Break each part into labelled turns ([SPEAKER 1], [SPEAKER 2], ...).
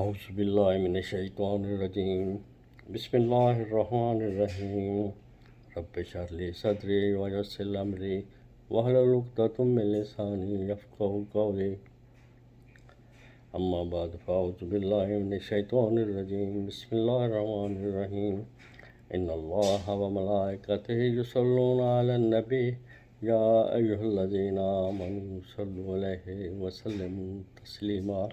[SPEAKER 1] اعوذ باللہ من الشیطان الرجیم بسم اللہ الرحمن الرحیم رب اشرح لی صدری ویسر امری واحلل عقدۃ من لسانی یفقہوا قولی اما بعد فاعوذ باللہ من الشیطان الرجیم بسم اللہ الرحمن الرحیم ان اللہ وملائکتہ یصلون علی النبی یا ایھا الذین آمنوا صلوا علیہ وسلموا تسلیما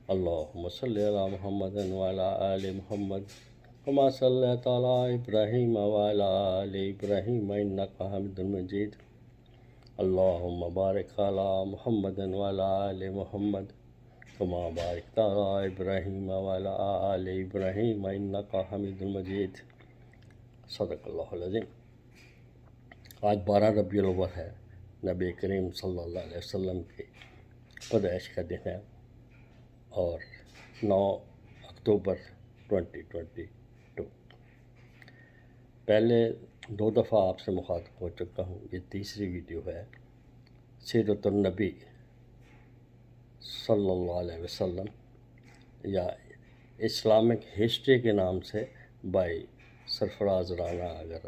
[SPEAKER 1] اللہم صلی علی محمد وعلی آل محمد کما صلیت علی ابراہیم وعلی آل ابراہیم انک حمید مجید اللہم بارک علی محمد وعلی آل محمد کما بارکت علی ابراہیم وعلی آل ابراہیم انک حمید مجید صدق اللہ العظیم۔ آج 12 ربیع الاول ہے، نبی کریم صلی اللہ علیہ وسلم کی پیدائش کا دن ہے اور 9 اکتوبر 2022۔ پہلے 2 دفعہ آپ سے مخاطب ہو چکا ہوں، یہ تیسری ویڈیو ہے سیرت النبی صلی اللہ علیہ وسلم یا اسلامک ہسٹری کے نام سے بائی سرفراز رانا۔ اگر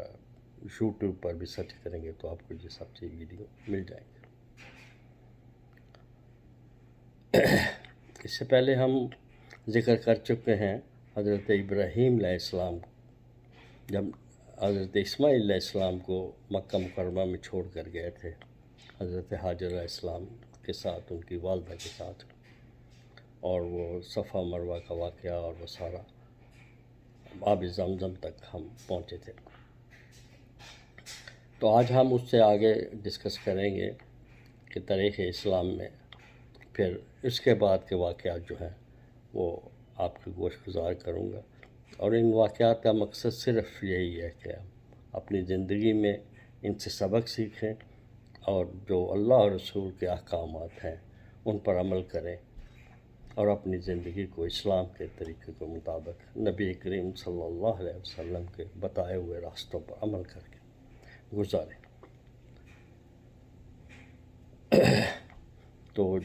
[SPEAKER 1] یوٹیوب پر بھی سرچ کریں گے تو آپ کو یہ سب چیز ویڈیو مل جائیں گے۔ اس سے پہلے ہم ذکر کر چکے ہیں حضرت ابراہیم علیہ السلام جب حضرت اسماعیل علیہ السلام کو مکہ مکرمہ میں چھوڑ کر گئے تھے حضرت حاجر علیہ السلام کے ساتھ، ان کی والدہ کے ساتھ، اور وہ صفا مروہ کا واقعہ اور وہ سارا آب زمزم تک ہم پہنچے تھے۔ تو آج ہم اس سے آگے ڈسکس کریں گے کہ تاریخ اسلام میں پھر اس کے بعد کے واقعات جو ہیں وہ آپ کی گوش گزار کروں گا، اور ان واقعات کا مقصد صرف یہی ہے کہ ہم اپنی زندگی میں ان سے سبق سیکھیں اور جو اللہ اور رسول کے احکامات ہیں ان پر عمل کریں اور اپنی زندگی کو اسلام کے طریقے کے مطابق نبی کریم صلی اللہ علیہ وسلم کے بتائے ہوئے راستوں پر عمل کر کے گزاریں۔ تو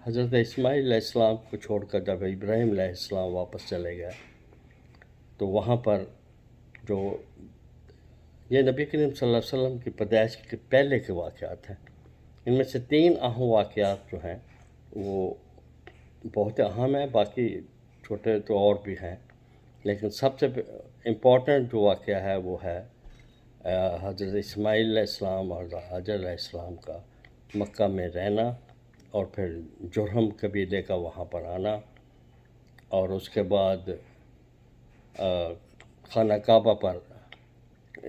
[SPEAKER 1] حضرت اسماعیل علیہ السلام کو چھوڑ کر جب ابراہیم علیہ السلام واپس چلے گئے تو وہاں پر جو یہ نبی کریم صلی اللہ علیہ وسلم کی پیدائش کے پہلے کے واقعات ہیں، ان میں سے 3 اہم واقعات جو ہیں وہ بہت اہم ہیں، باقی چھوٹے تو اور بھی ہیں، لیکن سب سے امپورٹنٹ جو واقعہ ہے وہ ہے حضرت اسماعیل علیہ السلام اور حاجر علیہ السلام کا مکہ میں رہنا، اور پھر جرہم قبیلے کا وہاں پر آنا، اور اس کے بعد خانہ کعبہ پر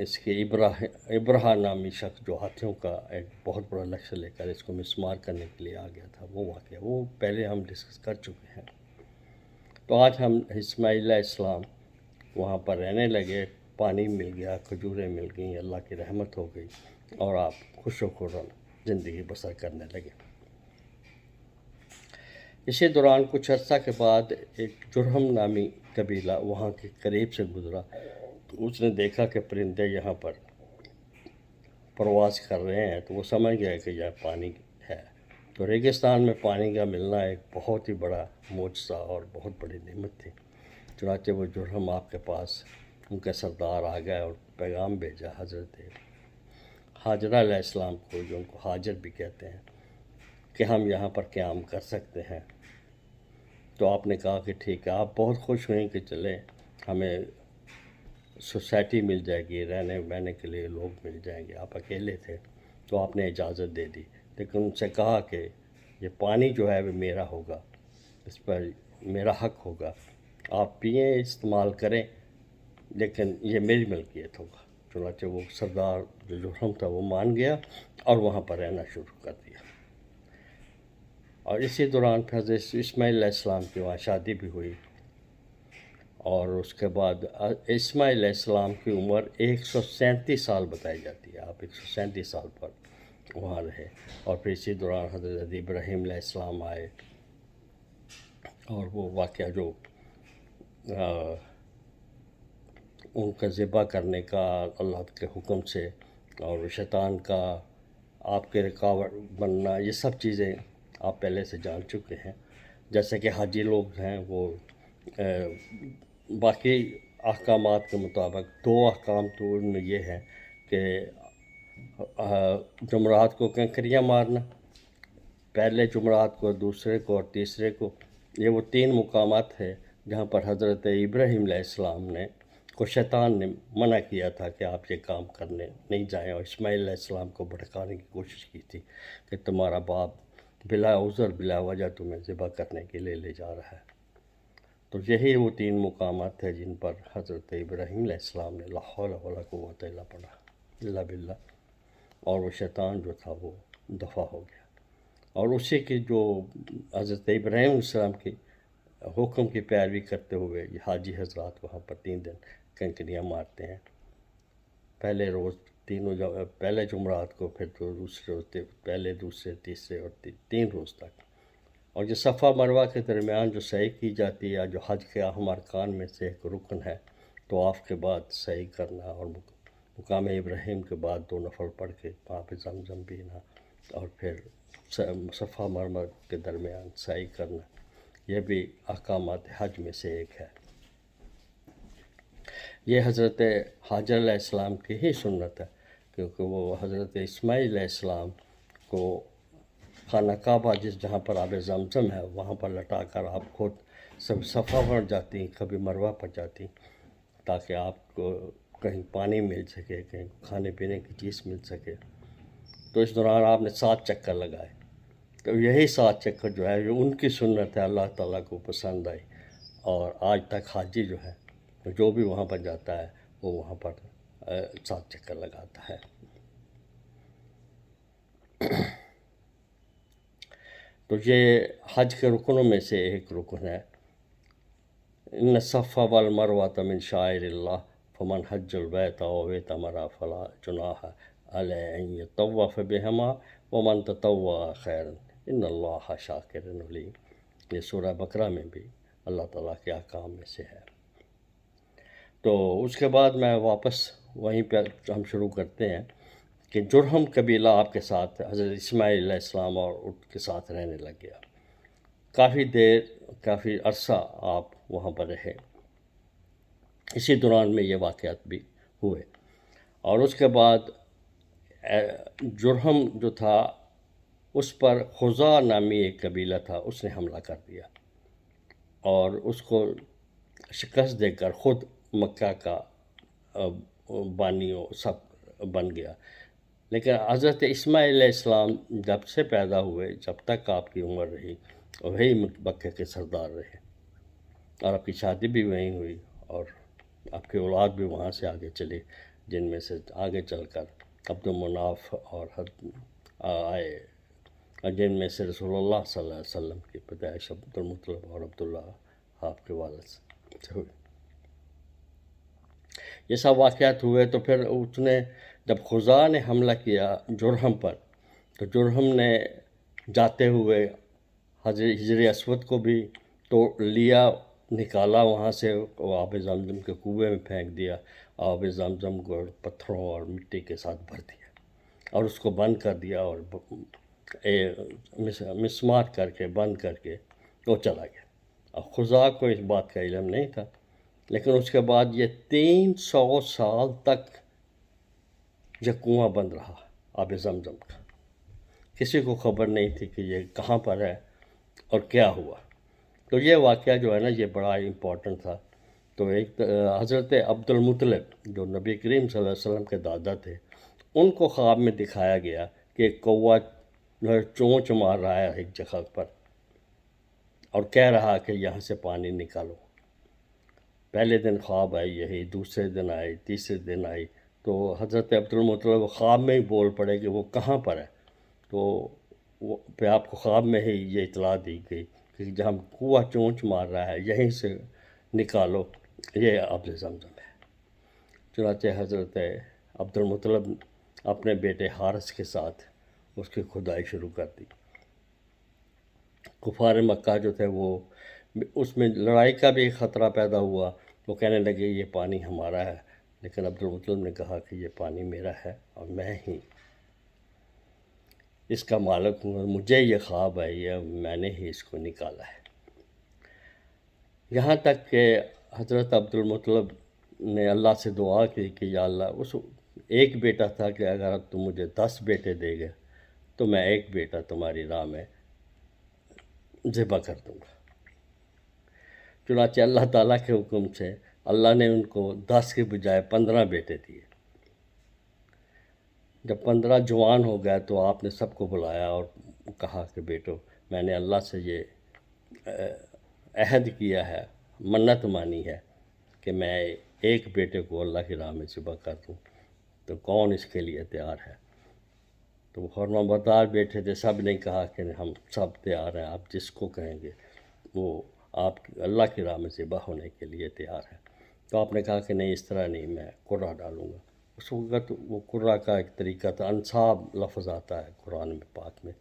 [SPEAKER 1] اس کے ابرہا نامی شخص جو ہاتھیوں کا ایک بہت بڑا لشکر لے کر اس کو مسمار کرنے کے لیے آ گیا تھا، وہ واقعہ وہ پہلے ہم ڈسکس کر چکے ہیں۔ تو آج ہم اسماعیل علیہ السلام وہاں پر رہنے لگے، پانی مل گیا، کھجوریں مل گئیں، اللہ کی رحمت ہو گئی، اور آپ خوش و خرم زندگی بسر کرنے لگے۔ اسی دوران کچھ عرصہ کے بعد ایک جرہم نامی قبیلہ وہاں کے قریب سے گزرا، تو اس نے دیکھا کہ پرندے یہاں پر پرواز کر رہے ہیں، تو وہ سمجھ گئے کہ یہ پانی ہے۔ تو ریگستان میں پانی کا ملنا ایک بہت ہی بڑا معجزہ اور بہت بڑی نعمت تھی، چنانچہ وہ جرہم آپ کے پاس ان کے سردار آ گئے اور پیغام بھیجا حضرت حاجرہ علیہ السلام کو، جو ان کو حاجر بھی کہتے ہیں، کہ ہم یہاں پر قیام کر سکتے ہیں۔ تو آپ نے کہا کہ ٹھیک ہے، آپ بہت خوش ہوئیں کہ چلیں ہمیں سوسائٹی مل جائے گی، رہنے بہنے کے لیے لوگ مل جائیں گے، آپ اکیلے تھے، تو آپ نے اجازت دے دی، لیکن ان سے کہا کہ یہ پانی جو ہے وہ میرا ہوگا، اس پر میرا حق ہوگا، آپ پئیں، استعمال کریں، لیکن یہ میری ملکیت ہوگا۔ چنانچہ وہ سردار جو جرہم تھا وہ مان گیا اور وہاں پر رہنا شروع کر دیا۔ اور اسی دوران پھر حضرت اسماعیل علیہ السلام کی وہاں شادی بھی ہوئی، اور اس کے بعد اسماعیل علیہ السلام کی عمر 137 سال بتائی جاتی ہے، آپ 137 سال پر وہاں رہے، اور پھر اسی دوران حضرت ابراہیم علیہ السلام آئے، اور وہ واقعہ جو ان کا ذبح کرنے کا اللہ کے حکم سے، اور شیطان کا آپ کے رکاوٹ بننا، یہ سب چیزیں آپ پہلے سے جان چکے ہیں۔ جیسے کہ حاجی لوگ ہیں وہ باقی احکامات کے مطابق 2 احکام تو ان میں یہ ہیں کہ جمعرات کو کنکریاں مارنا، پہلے جمعرات کو، دوسرے کو اور تیسرے کو. یہ وہ 3 مقامات ہیں جہاں پر حضرت ابراہیم علیہ السلام کو شیطان نے منع کیا تھا کہ آپ یہ کام کرنے نہیں جائیں، اور اسماعیل علیہ السلام کو بھٹکانے کی کوشش کی تھی کہ تمہارا باپ بلا عذر بلا وجہ تمہیں ذبح کرنے کے لیے لے جا رہا ہے. تو یہی وہ 3 مقامات تھے جن پر حضرت ابراہیم علیہ السلام نے لا حول ولا قوت الا باللہ، اور وہ شیطان جو تھا وہ دفع ہو گیا. اور اسی کی جو حضرت ابراہیم علیہ السلام کی حکم کی پیروی کرتے ہوئے یہ حاجی حضرات وہاں پر 3 دن کنکریاں مارتے ہیں. پہلے روز پہلے جمعرات کو، پھر دوسرے روز، پہلے دوسرے تیسرے اور 3 روز تک. اور یہ صفا مروہ کے درمیان جو سعی کی جاتی ہے، جو حج کے اہم ارکان میں سے ایک رکن ہے، طواف کے بعد سعی کرنا اور مقام ابراہیم کے بعد 2 نفل پڑھ کے وہاں پہ زمزم پینا اور پھر صفا مروہ کے درمیان سعی کرنا، یہ بھی احکامات حج میں سے ایک ہے. یہ حضرت حاجر علیہ السلام کی ہی سنت ہے، کیونکہ وہ حضرت اسماعیل علیہ السلام کو خانہ کعبہ جہاں پر آب زمزم ہے وہاں پر لٹا کر آپ خود سب صفا پر جاتی، کبھی مروہ پر جاتی، تاکہ آپ کو کہیں پانی مل سکے، کہیں کھانے پینے کی چیز مل سکے. تو اس دوران آپ نے 7 چکر لگائے. تو یہی 7 چکر جو ہے یہ ان کی سنت ہے، اللہ تعالیٰ کو پسند آئی، اور آج تک حاجی جو ہے جو بھی وہاں پر جاتا ہے وہ وہاں پر 7 چکر لگاتا ہے. تو یہ حج کے رکنوں میں سے ایک رکن ہے. ان الصفا والمروۃ من شعائر اللہ فمن حج البیت او اعتمر فلا جناح علیہ ان یطوف بہما ومن تطوع خیرا ان اللہ شاکر علیم. یہ سورہ بقرہ میں بھی اللہ تعالیٰ کے احکام میں سے ہے. تو اس کے بعد میں واپس وہیں پہ ہم شروع کرتے ہیں کہ جرہم قبیلہ آپ کے ساتھ حضرت اسماعیل علیہ السلام اور ان کے ساتھ رہنے لگ گیا. کافی عرصہ آپ وہاں پر رہے. اسی دوران میں یہ واقعات بھی ہوئے. اور اس کے بعد جرہم جو تھا اس پر خزاع نامی ایک قبیلہ تھا، اس نے حملہ کر دیا اور اس کو شکست دے کر خود مکہ کا بانی و سب بن گیا. لیکن حضرت اسماعیل علیہ السلام جب سے پیدا ہوئے، جب تک آپ کی عمر رہی، وہی مکہ کے سردار رہے، اور آپ کی شادی بھی وہیں ہوئی، اور آپ کی اولاد بھی وہاں سے آگے چلی، جن میں سے آگے چل کر عبد المناف اور آئے، جن میں سے رسول اللہ صلی اللہ علیہ وسلم کی پیدائش عبد المطلب اور عبداللہ آپ کے والد سے ہوئی. یہ سب واقعات ہوئے. تو پھر اس نے جب خزاع نے حملہ کیا جرہم پر، تو جرہم نے جاتے ہوئے حجر اسود کو بھی توڑ لیا، نکالا وہاں سے، آب زمزم کے کنویں میں پھینک دیا، آب زمزم کو پتھروں اور مٹی کے ساتھ بھر دیا اور اس کو بند کر دیا، اور مسمار کر کے بند کر کے وہ چلا گیا. اب خزاع کو اس بات کا علم نہیں تھا، لیکن اس کے بعد یہ 300 سال تک یہ کنواں بند رہا آب زمزم کا. کسی کو خبر نہیں تھی کہ یہ کہاں پر ہے اور کیا ہوا. تو یہ واقعہ جو ہے نا یہ بڑا امپورٹنٹ تھا. تو ایک حضرت عبد المطلب جو نبی کریم صلی اللہ علیہ وسلم کے دادا تھے، ان کو خواب میں دکھایا گیا کہ ایک کوہ جو ہے چونچ مار رہا ہے ایک جگہ پر، اور کہہ رہا کہ یہاں سے پانی نکالو. پہلے دن خواب آئی یہی، دوسرے دن آئی، تیسرے دن آئی. تو حضرت عبد المطلب خواب میں ہی بول پڑے کہ وہ کہاں پر ہے. تو پہ آپ کو خواب میں ہی یہ اطلاع دی گئی کہ جہاں کنواں چونچ مار رہا ہے یہیں سے نکالو، یہ آب زمزم ہے. چنانچہ حضرت عبد المطلب اپنے بیٹے حارث کے ساتھ اس کی کھدائی شروع کر دی. کفار مکہ جو تھے وہ اس میں لڑائی کا بھی خطرہ پیدا ہوا. وہ کہنے لگے یہ پانی ہمارا ہے، لیکن عبد المطلب نے کہا کہ یہ پانی میرا ہے اور میں ہی اس کا مالک ہوں، مجھے یہ خواب آئی ہے، میں نے ہی اس کو نکالا ہے. یہاں تک کہ حضرت عبدالمطلب نے اللہ سے دعا کی کہ یا اللہ، اس ایک بیٹا تھا کہ اگر تم مجھے 10 بیٹے دے گے تو میں ایک بیٹا تمہاری راہ میں ذبح کر دوں گا۔ چنانچہ اللہ تعالیٰ کے حکم سے اللہ نے ان کو 10 کے بجائے 15 بیٹے دیے۔ جب 15 جوان ہو گئے تو آپ نے سب کو بلایا اور کہا کہ بیٹو، میں نے اللہ سے یہ عہد کیا ہے، منت مانی ہے کہ میں ایک بیٹے کو اللہ کی راہ میں ذبح کر دوں، تو کون اس کے لیے تیار ہے؟ تو وہ فرمانبردار بیٹھے تھے، سب نے کہا کہ ہم سب تیار ہیں، آپ جس کو کہیں گے وہ آپ اللہ کی راہ میں ذبح ہونے کے لیے تیار ہے۔ تو آپ نے کہا کہ نہیں، اس طرح نہیں، میں قرہ ڈالوں گا۔ اس وقت وہ قرہ کا ایک طریقہ تھا، انصاب لفظ آتا ہے قرآن میں پاک میں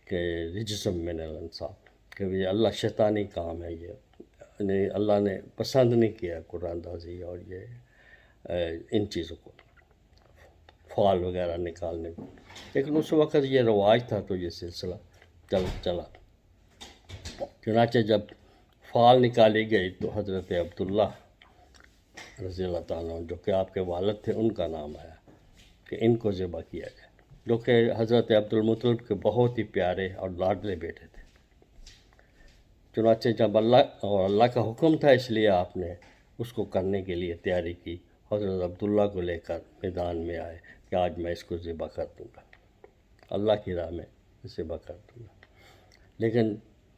[SPEAKER 1] کہ رجسم من الانصاب، کہ یہ اللہ شیطانی کام ہے، یہ یعنی اللہ نے پسند نہیں کیا قرآن اندازی اور یہ ان چیزوں کو، فال وغیرہ نکالنے کو، لیکن اس وقت یہ رواج تھا تو یہ سلسلہ چلا۔ چنانچہ جب فال نکالی گئی تو حضرت عبداللہ رضی اللہ تعالیٰ عنہ جو کہ آپ کے والد تھے، ان کا نام آیا کہ ان کو ذبح کیا جائے، جو کہ حضرت عبدالمطلب کے بہت ہی پیارے اور لاڈلے بیٹے تھے۔ چنانچہ جب اللہ کا حکم تھا، اس لیے آپ نے اس کو کرنے کے لیے تیاری کی، حضرت عبداللہ کو لے کر میدان میں آئے کہ آج میں اس کو ذبح کر دوں گا، اللہ کی راہ میں ذبح کر دوں گا۔ لیکن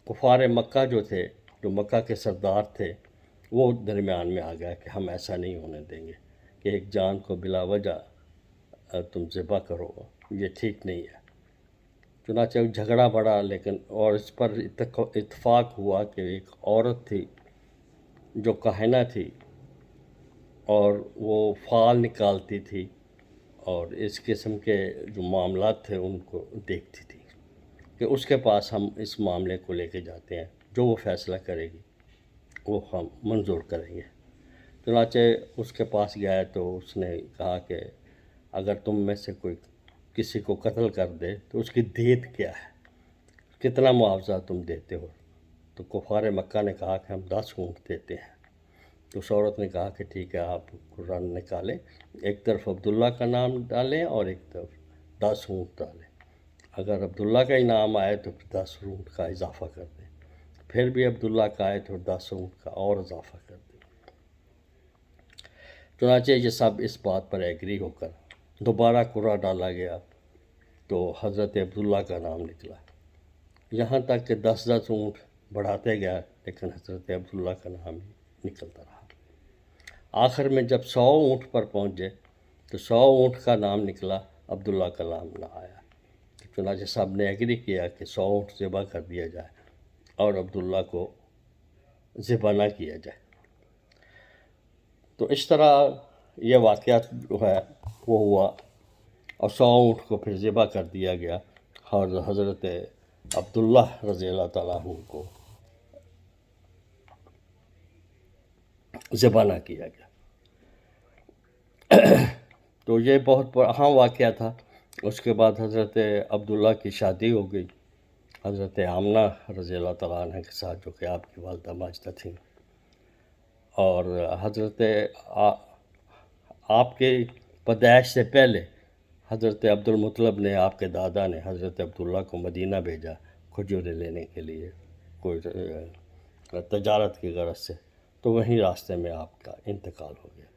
[SPEAKER 1] کفار مکہ جو تھے، جو مکہ کے سردار تھے، وہ درمیان میں آ گیا کہ ہم ایسا نہیں ہونے دیں گے کہ ایک جان کو بلا وجہ تم ذبح کرو، یہ ٹھیک نہیں ہے۔ چنانچہ جھگڑا بڑھا، لیکن اور اس پر اتفاق ہوا کہ ایک عورت تھی جو کاہنہ تھی اور وہ فال نکالتی تھی اور اس قسم کے جو معاملات تھے ان کو دیکھتی تھی، کہ اس کے پاس ہم اس معاملے کو لے کے جاتے ہیں، جو وہ فیصلہ کرے گی وہ ہم منظور کریں گے۔ چنانچہ اس کے پاس گیا تو اس نے کہا کہ اگر تم میں سے کوئی کسی کو قتل کر دے تو اس کی دیت کیا ہے، کتنا معاوضہ تم دیتے ہو؟ تو کفار مکہ نے کہا کہ ہم 10 اونٹ دیتے ہیں۔ تو اس عورت نے کہا کہ ٹھیک ہے، آپ قرآن نکالیں، ایک طرف عبداللہ کا نام ڈالیں اور ایک طرف 10 اونٹ ڈالیں، اگر عبداللہ کا ہی نام آئے تو پھر 10 اونٹ کا اضافہ کر دیں، پھر بھی عبداللہ کا آئے تو 10 اونٹ کا اور اضافہ کر دیں۔ چنانچہ یہ سب اس بات پر ایگری ہو کر دوبارہ قرعہ ڈالا گیا تو حضرت عبداللہ کا نام نکلا، یہاں تک کہ 10 اونٹ بڑھاتے گیا، لیکن حضرت عبداللہ کا نام ہی نکلتا رہا۔ آخر میں جب 100 اونٹ پر پہنچے تو 100 اونٹ کا نام نکلا، عبداللہ کا نام نہ آیا۔ چنانچہ سب نے ایگری کیا کہ 100 اونٹ ذبح کر دیا جائے اور عبداللہ کو ذبح نہ کیا جائے۔ تو اس طرح یہ واقعات جو ہے وہ ہوا اور 100 اونٹ کو پھر ذبح کر دیا گیا اور حضرت عبداللہ رضی اللہ تعالیٰ عنہ کو ذبح نہ کیا گیا۔ تو یہ بہت اہم واقعہ تھا۔ اس کے بعد حضرت عبداللہ کی شادی ہو گئی حضرت آمنہ رضی اللہ تعالیٰ عنہ کے ساتھ، جو کہ آپ کی والدہ ماجدہ تھیں، اور حضرت آپ کے پیدائش سے پہلے حضرت عبدالمطلب نے، آپ کے دادا نے حضرت عبداللہ کو مدینہ بھیجا کھجوریں لینے کے لیے، کوئی تجارت کی غرض سے، تو وہیں راستے میں آپ کا انتقال ہو گیا،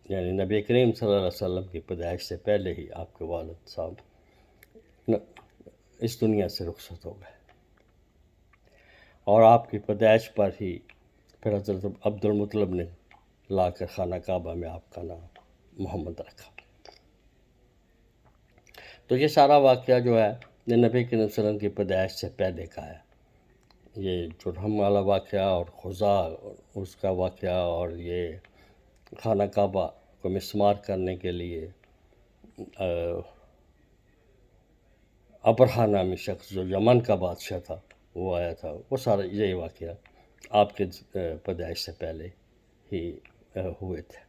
[SPEAKER 1] یعنی نبی کریم صلی اللہ علیہ وسلم کی پیدائش سے پہلے ہی آپ کے والد صاحب اس دنیا سے رخصت ہو گئے، اور آپ کی پیدائش پر ہی پھر حضرت عبدالمطلب نے لا کر خانہ کعبہ میں آپ کا نام محمد رکھا۔ تو یہ سارا واقعہ جو ہے یہ نبی کریم صلی اللہ علیہ وسلم کی پیدائش سے پہلے کا ہے۔ یہ جرہم والا واقعہ اور خزاع اس کا واقعہ اور یہ خانہ کعبہ کو مسمار کرنے کے لیے ابرہہ نامی شخص جو یمن کا بادشاہ تھا وہ آیا تھا، وہ سارا یہی واقعہ آپ کے پیدائش سے پہلے ہی ہوئے تھے۔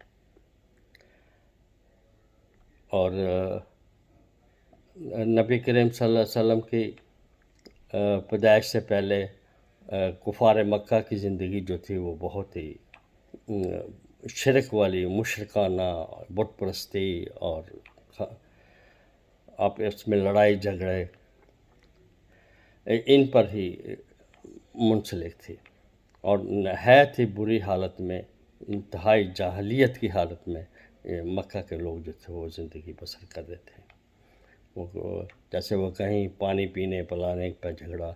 [SPEAKER 1] اور نبی کریم صلی اللہ علیہ وسلم کی پیدائش سے پہلے کفار مکہ کی زندگی جو تھی وہ بہت ہی شرک والی، مشرکانہ، بت پرستی اور آپس میں لڑائی جھگڑے ان پر ہی منسلک تھی، اور نہایت ہی بری حالت میں، انتہائی جاہلیت کی حالت میں مکہ کے لوگ جو تھے وہ زندگی بسر کر رہے تھے۔ جیسے وہ کہیں پانی پینے پلانے پہ جھگڑا،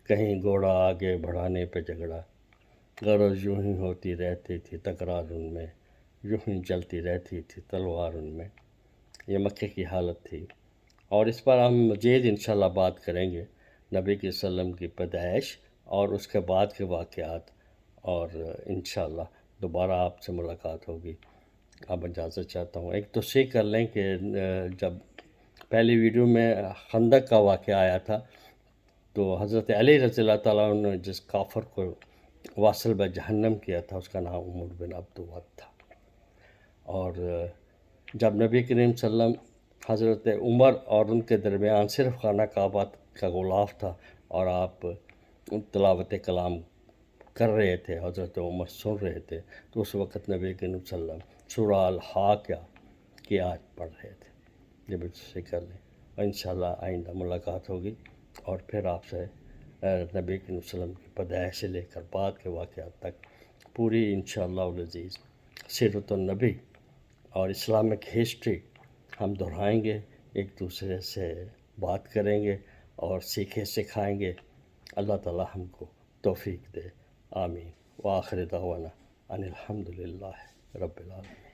[SPEAKER 1] کہیں گھوڑا آگے بڑھانے پہ جھگڑا، غرض یوں ہی ہوتی رہتی تھی تکرار ان میں، یوں ہی چلتی رہتی تھی تلوار ان میں۔ یہ مکے کی حالت تھی، اور اس پر ہم مزید انشاءاللہ بات کریں گے، نبی کی وسلم کی پیدائش اور اس کے بعد کے واقعات، اور انشاءاللہ دوبارہ آپ سے ملاقات ہوگی۔ اب اجازت چاہتا ہوں۔ ایک توثیق کر لیں کہ جب پہلی ویڈیو میں خندق کا واقعہ آیا تھا تو حضرت علی رضی اللہ تعالیٰ عنہ نے جس کافر کو واصل بہ جہنم کیا تھا اس کا نام عمر بن عبد ود تھا، اور جب نبی کریم صلی اللہ علیہ وسلم حضرت عمر اور ان کے درمیان صرف خانہ کعبہ کا غلاف تھا اور آپ تلاوت کلام کر رہے تھے، حضرت عمر سن رہے تھے، تو اس وقت نبی کریم صلی اللہ علیہ وسلم سورہ الحاقہ کی آیت پڑھ رہے تھے۔ یہ بھی کر لیں، اور انشاءاللہ آئندہ ملاقات ہوگی، اور پھر آپ سے نبی کریم صلی اللہ علیہ وسلم کی پیدائش سے لے کر بعد کے واقعات تک پوری انشاءاللہ العزیز سیرت النبی اور اسلامک ہسٹری ہم دہرائیں گے، ایک دوسرے سے بات کریں گے اور سیکھیں سکھائیں گے۔ اللہ تعالی ہم کو توفیق دے، آمین۔ وآخر دعوانا ان الحمدللہ رب العالمین۔